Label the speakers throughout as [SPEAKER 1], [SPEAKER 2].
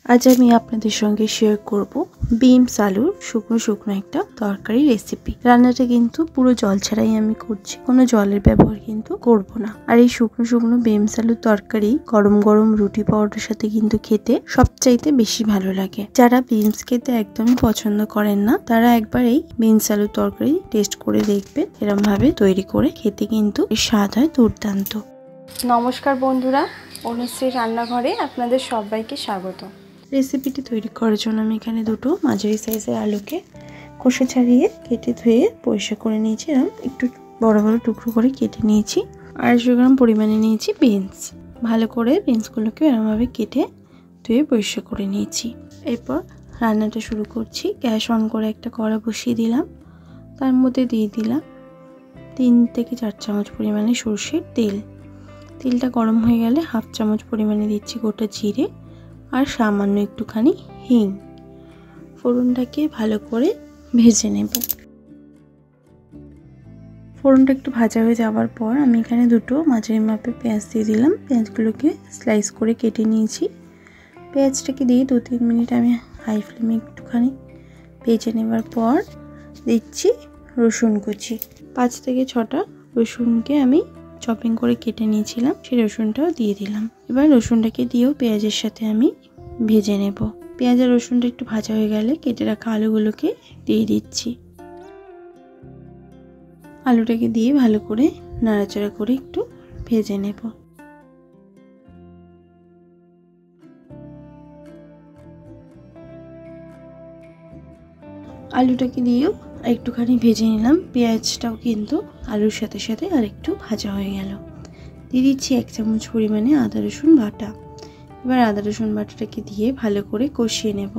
[SPEAKER 1] আজ আমি আপনাদের সঙ্গে শেয়ার করব বিনস আলুর শুকনো শুকনো একটা তরকারি রেসিপি। রান্নাটা কিন্তু পুরো জল ছাড়াই আমি করছি, কোনো জলের ব্যবহার কিন্তু করব না। আর এই শুকনো শুকনো বিনস আলুর তরকারি গরম গরম রুটি পরোটার সাথে কিন্তু খেতে সবচাইতে বেশি ভালো লাগে। যারা বিনস খেতে একদমই পছন্দ করেন না তারা একবার এই বিনস আলুর তরকারি টেস্ট করে দেখবেন। এরকম ভাবে তৈরি করে খেতে কিন্তু স্বাদ হয় দুর্দান্ত।
[SPEAKER 2] নমস্কার বন্ধুরা, অনুশ্রী রান্নাঘরে আপনাদের সবাইকে স্বাগত।
[SPEAKER 1] রেসিপিটি তৈরি করার জন্য আমি এখানে দুটো মাঝারি সাইজের আলুকে খোসা ছাড়িয়ে কেটে ধুয়ে পরিষ্কার করে নিয়েছি। এরকম একটু বড় বড় টুকরো করে কেটে নিয়েছি। 250 গ্রাম পরিমাণে নিয়েছি বিনস। ভালো করে বিনসগুলোকে এরকমভাবে কেটে ধুয়ে পরিষ্কার করে নিয়েছি। এরপর রান্নাটা শুরু করছি। গ্যাস অন করে একটা কড়া বসিয়ে দিলাম। তার মধ্যে দিয়ে দিলাম 3 থেকে 4 চামচ পরিমাণে সরষের তেল। তেলটা গরম হয়ে গেলে 1/2 চামচ পরিমাণে দিচ্ছি গোটা জিরে আর সামান্য একটুখানি হিং। ফোড়নটাকে ভালো করে ভেজে নেব। ফোড়নটা একটু ভাজা হয়ে যাওয়ার পর আমি এখানে দুটো মাঝারি মাপের পেঁয়াজ দিয়ে দিলাম। পেঁয়াজগুলোকে স্লাইস করে কেটে নিয়েছি। পেঁয়াজটাকে দিয়ে 2-3 মিনিট আমি হাই ফ্লেমে একটুখানি ভেজে নেবার পর দিচ্ছি রসুন কুচি। 5 থেকে 6টা রসুনকে আমি চপিং করে কেটে নিয়েছিলাম, সেই রসুনটাও দিয়ে দিলাম। এবার রসুনটাকে দিয়েও পেঁয়াজের সাথে আমি ভেজে নেব। পেঁয়াজ আর রসুনটা একটু ভাজা হয়ে গেলে কেটে রাখা আলুগুলোকে দিয়ে দিচ্ছি। আলুটাকে দিয়ে ভালো করে নাড়াচাড়া করে একটু ভেজে নেব। আলুটাকে দিয়েও একটুখানি ভেজে নিলাম। পেঁয়াজটাও কিন্তু আলুর সাথে সাথে আর একটু ভাজা হয়ে গেল। দিয়ে দিচ্ছি 1 চামচ পরিমাণে আদা রসুন বাটা। এবার আদা রসুন বাটাটাকে দিয়ে ভালো করে কষিয়ে নেব,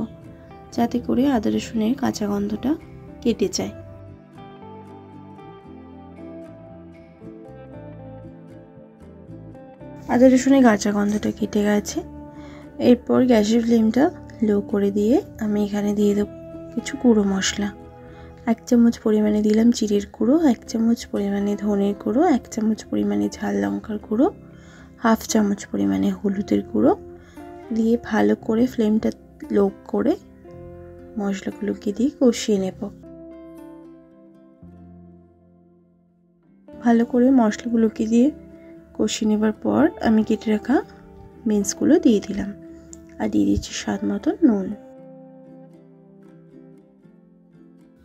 [SPEAKER 1] যাতে করে আদা রসুনের কাঁচা গন্ধটা কেটে যায়। আদা রসুনের কাঁচা গন্ধটা কেটে গেছে। এরপর গ্যাসের ফ্লেমটা লো করে দিয়ে আমি এখানে দিয়ে দেব কিছু গুঁড়ো মশলা। 1 চামচ পরিমাণে দিলাম জিরের গুঁড়ো, 1 চামচ পরিমাণে ধনের গুঁড়ো, 1 চামচ পরিমাণে ঝাল লঙ্কার গুঁড়ো, 1/2 চামচ পরিমাণে হলুদের গুঁড়ো দিয়ে ভালো করে ফ্লেমটা লো করে মশলাগুলোকে দিয়ে কষিয়ে নেব। ভালো করে মশলাগুলোকে দিয়ে কষিয়ে নেবার পর আমি কেটে রাখা বিনসগুলো দিয়ে দিলাম আর দিয়ে দিচ্ছি স্বাদ মতো নুন।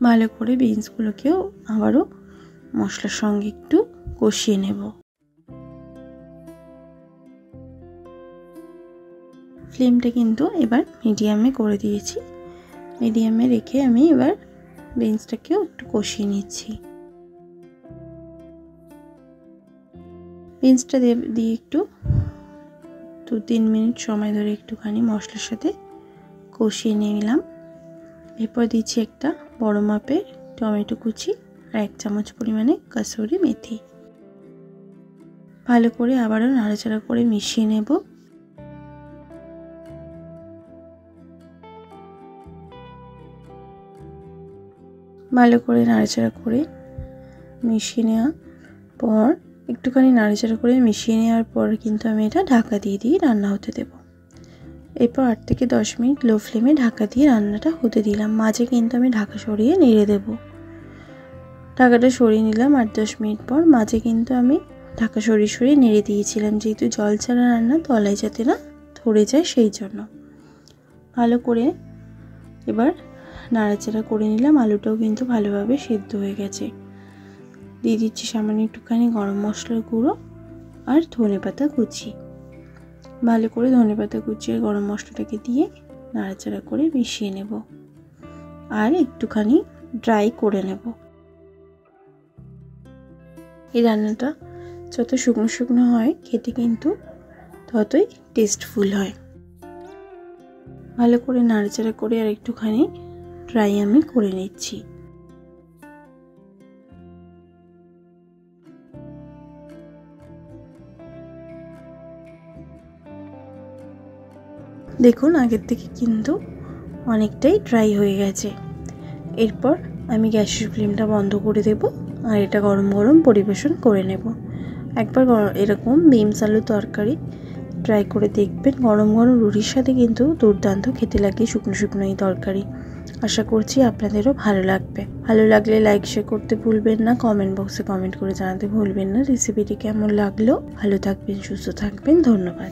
[SPEAKER 1] ভালো করে বিনসগুলোকেও আবারও মশলার সঙ্গে একটু কষিয়ে নেব। ফ্লেমটা কিন্তু এবার মিডিয়ামে করে দিয়েছি। মিডিয়ামে রেখে আমি এবার বিনসটাকেও একটু কষিয়ে নিচ্ছি। বিনসটা দিয়ে একটু 2-3 মিনিট সময় ধরে একটুখানি মশলার সাথে কষিয়ে নিলাম। এরপর দিচ্ছি একটা বড় মাপের টমেটো কুচি আর 1 চামচ পরিমাণে কাসুরি মেথি। ভালো করে আবারও নাড়াচাড়া করে মিশিয়ে নেব। ভালো করে নাড়াচাড়া করে মিশিয়ে নেওয়ার পর একটুখানি নাড়াচাড়া করে মিশিয়ে নেওয়ার পর কিন্তু আমি এটা ঢাকা দিয়ে রান্না হতে দেব। এরপর 8 থেকে 10 মিনিট লো ফ্লেমে ঢাকা দিয়ে রান্নাটা হতে দিলাম। মাঝে কিন্তু আমি ঢাকা সরিয়ে নেড়ে দেব। ঢাকাটা সরিয়ে নিলাম 8-10 মিনিট পর। মাঝে কিন্তু আমি ঢাকা সরিয়ে নেড়ে দিয়েছিলাম, যেহেতু জল ছাড়া রান্না তলায় যাতে না ধরে যায় সেই জন্য। ভালো করে এবার নাড়াচাড়া করে নিলাম। আলুটাও কিন্তু ভালোভাবে সেদ্ধ হয়ে গেছে। দিয়ে দিচ্ছি সামান্য একটুখানি গরম মশলার গুঁড়ো আর ধনেপাতা কুচি। ভালো করে ধনেপাতা কুচি আর গরম মশলাটাকে দিয়ে নাড়াচাড়া করে মিশিয়ে নেব আর একটুখানি ড্রাই করে নেব। এই রান্নাটা যত শুকনো শুকনো হয় খেতে কিন্তু ততই টেস্টফুল হয়। ভালো করে নাড়াচাড়া করে আর একটুখানি ড্রাই আমি করে নিচ্ছি। দেখুন আগের থেকে কিন্তু অনেকটাই ড্রাই হয়ে গেছে। এরপর আমি গ্যাসের ফ্লেমটা বন্ধ করে দেব আর এটা গরম গরম পরিবেশন করে নেব। একবার এরকম বিনস আলু তরকারি ট্রাই করে দেখবেন। গরম গরম রুটির সাথে কিন্তু দুর্দান্ত খেতে লাগে শুকনো শুকনো এই তরকারি। আশা করছি আপনাদেরও ভালো লাগবে। ভালো লাগলে লাইক শেয়ার করতে ভুলবেন না, কমেন্ট বক্সে কমেন্ট করে জানাতে ভুলবেন না রেসিপিটি কেমন লাগলো। ভালো থাকবেন, সুস্থ থাকবেন, ধন্যবাদ।